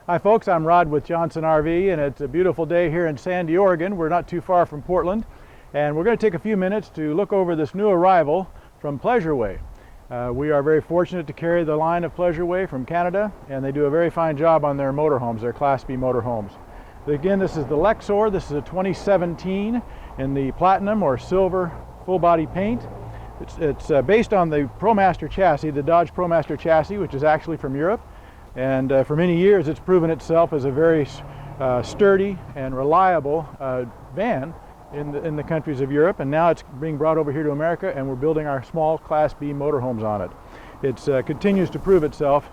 Hi folks, I'm Rod with Johnson RV, and it's a beautiful day here in Sandy, Oregon. We're not too far from Portland, and we're going to take a few minutes to look over this new arrival from Pleasure Way. We are very fortunate to carry the line of Pleasure Way from Canada, and they do a very fine job on their motorhomes, their Class B motorhomes. Again, this is the Lexor. This is a 2017 in the platinum or silver full body paint. It's based on the ProMaster chassis, the Dodge ProMaster chassis, which is actually from Europe. And for many years it's proven itself as a very sturdy and reliable van in the countries of Europe, and now it's being brought over here to America, and we're building our small Class B motorhomes on it. It continues to prove itself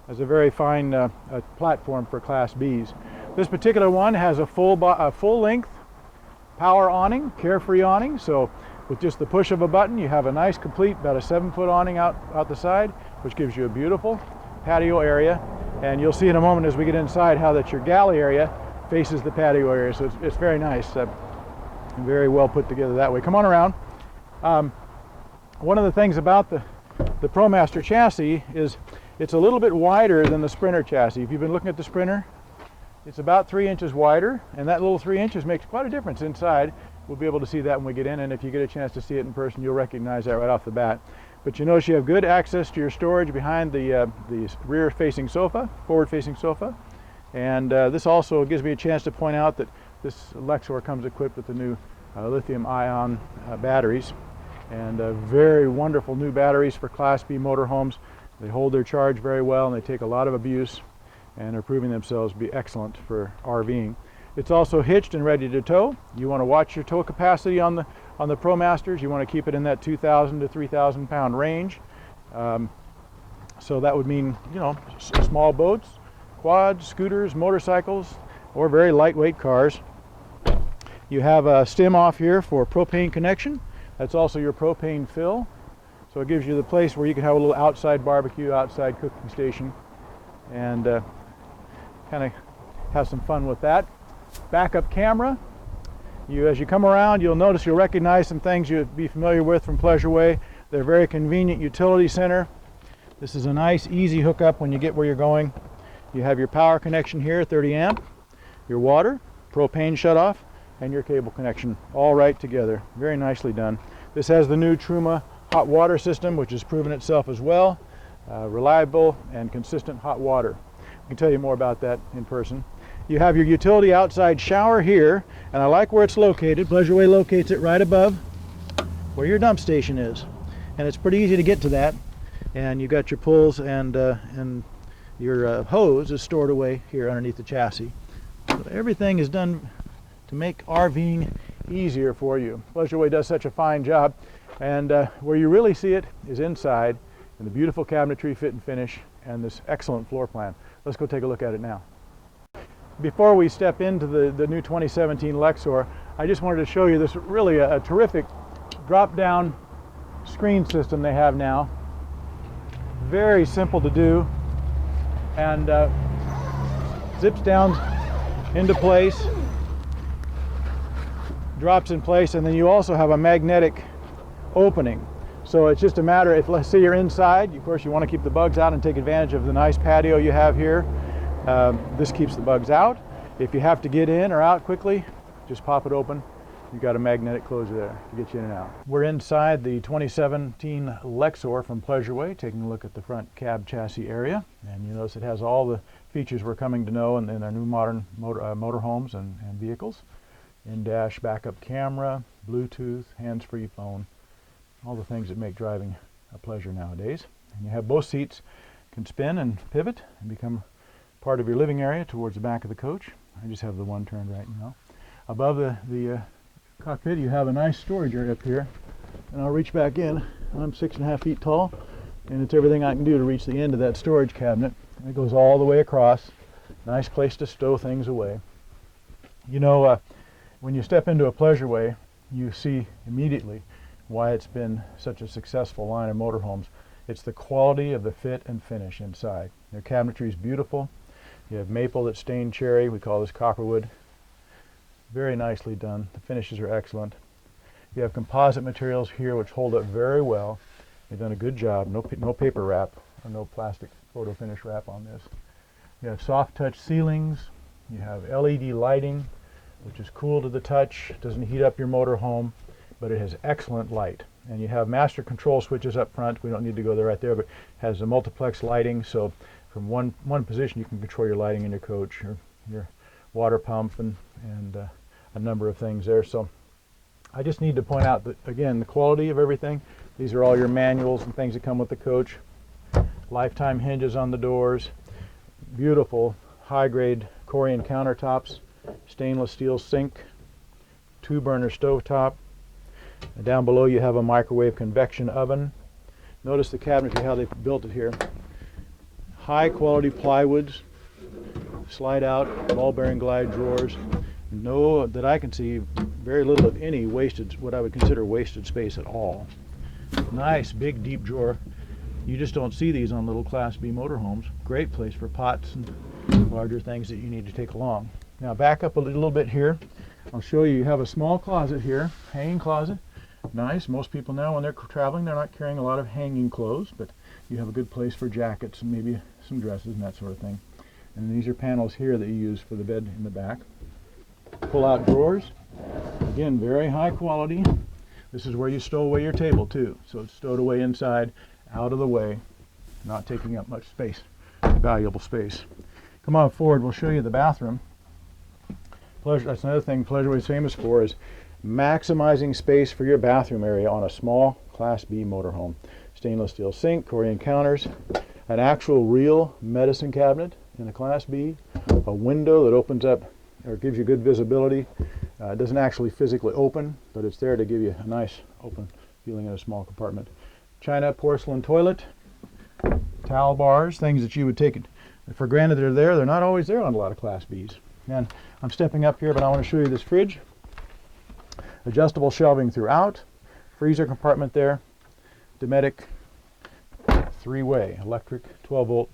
as a very fine platform for Class Bs. This particular one has a full-length power awning, Carefree awning, so with just the push of a button you have a nice complete, about a 7-foot awning out the side, which gives you a beautiful patio area, and you'll see in a moment as we get inside how that your galley area faces the patio area, so it's very nice, very well put together that way. Come on around. One of the things about the ProMaster chassis is it's a little bit wider than the Sprinter chassis. If you've been looking at the Sprinter, it's about 3 inches wider, and that little 3 inches makes quite a difference inside. We'll be able to see that when we get in, and if you get a chance to see it in person, you'll recognize that right off the bat. But you notice you have good access to your storage behind the rear-facing sofa, forward-facing sofa. And this also gives me a chance to point out that this Lexor comes equipped with the new lithium-ion batteries. And very wonderful new batteries for Class B motorhomes. They hold their charge very well, and they take a lot of abuse, and are proving themselves to be excellent for RVing. It's also hitched and ready to tow. You want to watch your tow capacity on the ProMasters. You want to keep it in that 2,000 to 3,000 pound range. So that would mean, you know, small boats, quads, scooters, motorcycles, or very lightweight cars. You have a stem off here for propane connection. That's also your propane fill. So it gives you the place where you can have a little outside barbecue, outside cooking station, and kind of have some fun with that. Backup camera. As you come around, you'll recognize some things you'd be familiar with from Pleasure Way. They're a very convenient utility center. This is a nice, easy hookup when you get where you're going. You have your power connection here, 30 amp, your water, propane shutoff, and your cable connection, all right together. Very nicely done. This has the new Truma hot water system, which has proven itself as well. Reliable and consistent hot water. I can tell you more about that in person. You have your utility outside shower here, and I like where it's located. Pleasure Way locates it right above where your dump station is, and it's pretty easy to get to that. And you've got your pulls, and your hose is stored away here underneath the chassis. So everything is done to make RVing easier for you. Pleasure Way does such a fine job, and where you really see it is inside in the beautiful cabinetry, fit and finish, and this excellent floor plan. Let's go take a look at it now. Before we step into the new 2017 Lexor, I just wanted to show you this really a terrific drop-down screen system they have now. Very simple to do, and zips down into place, drops in place, and then you also have a magnetic opening. So it's just a matter, if let's say you're inside, of course you want to keep the bugs out and take advantage of the nice patio you have here. This keeps the bugs out. If you have to get in or out quickly, just pop it open. You've got a magnetic closure there to get you in and out. We're inside the 2017 Lexor from Pleasure Way, taking a look at the front cab chassis area. And you notice it has all the features we're coming to know in our new modern motorhomes and vehicles. In-dash backup camera, Bluetooth, hands-free phone, all the things that make driving a pleasure nowadays. And you have both seats can spin and pivot and become part of your living area towards the back of the coach. I just have the one turned right now. Above the cockpit you have a nice storage area up here, and I'll reach back in. I'm 6.5 feet tall, and it's everything I can do to reach the end of that storage cabinet. And it goes all the way across. Nice place to stow things away. You know, when you step into a Pleasure Way, you see immediately why it's been such a successful line of motorhomes. It's the quality of the fit and finish inside. Their cabinetry is beautiful. You have maple that's stained cherry. We call this copperwood. Very nicely done. The finishes are excellent. You have composite materials here which hold up very well. They've done a good job. No paper wrap or no plastic photo finish wrap on this. You have soft touch ceilings. You have LED lighting, which is cool to the touch. It doesn't heat up your motor home, but it has excellent light. And you have master control switches up front. We don't need to go there right there, but it has a multiplex lighting, so from one position you can control your lighting in your coach, your water pump, and a number of things there. So I just need to point out that, again, the quality of everything. These are all your manuals and things that come with the coach. Lifetime hinges on the doors. Beautiful high-grade Corian countertops. Stainless steel sink. 2-burner stovetop. And down below you have a microwave convection oven. Notice the cabinetry, how they built it here. High-quality plywoods. Slide out, ball bearing glide drawers. No, that I can see, very little of any wasted, what I would consider wasted space at all. Nice big deep drawer. You just don't see these on little Class B motorhomes. Great place for pots and larger things that you need to take along. Now back up a little bit here. I'll show you, you have a small closet here, hanging closet. Nice. Most people now when they're traveling, they're not carrying a lot of hanging clothes, but you have a good place for jackets and maybe some dresses and that sort of thing. And these are panels here that you use for the bed in the back. Pull-out drawers. Again, very high quality. This is where you stow away your table too. So it's stowed away inside, out of the way, not taking up much space, valuable space. Come on forward, we'll show you the bathroom. Pleasure, that's another thing Pleasure Way is famous for, is maximizing space for your bathroom area on a small Class B motorhome. Stainless steel sink, Corian counters, an actual real medicine cabinet in a Class B, a window that opens up or gives you good visibility. It doesn't actually physically open, but it's there to give you a nice open feeling in a small compartment. China porcelain toilet, towel bars, things that you would take for granted they're there. They're not always there on a lot of Class Bs. And I'm stepping up here, but I want to show you this fridge. Adjustable shelving throughout, freezer compartment there, Dometic 3-way, electric, 12 volt,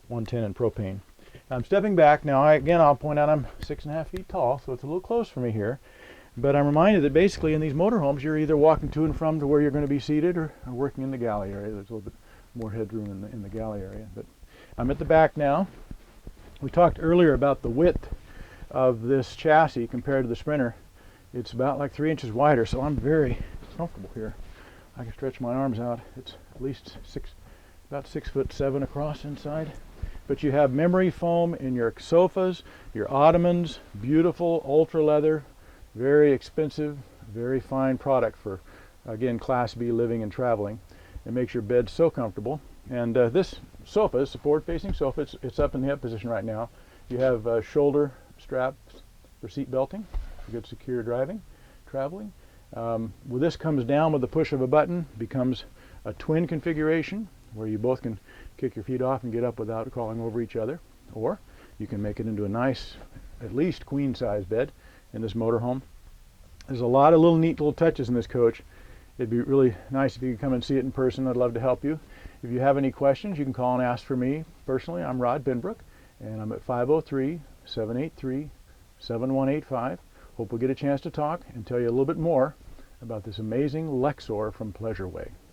110 and propane. I'm stepping back now. I'll point out I'm 6.5 feet tall, so it's a little close for me here. But I'm reminded that basically in these motorhomes, you're either walking to and from to where you're going to be seated or working in the galley area. There's a little bit more headroom in the galley area. But I'm at the back now. We talked earlier about the width of this chassis compared to the Sprinter. It's about like 3 inches wider, so I'm very comfortable here. I can stretch my arms out. It's at least about 6'7" across inside. But you have memory foam in your sofas, your ottomans, beautiful ultra leather, very expensive, very fine product for, again, Class B living and traveling. It makes your bed so comfortable. And this sofa is a forward-facing sofa. It's up in the hip position right now. You have shoulder straps for seat belting, for good secure driving, traveling. Well, this comes down with the push of a button, becomes a twin configuration where you both can kick your feet off and get up without crawling over each other. Or you can make it into a nice, at least queen-size bed in this motorhome. There's a lot of neat little touches in this coach. It'd be really nice if you could come and see it in person. I'd love to help you. If you have any questions, you can call and ask for me personally. I'm Rod Benbrook, and I'm at 503-783-7185. Hope we'll get a chance to talk and tell you a little bit more about this amazing Lexor from Pleasure Way.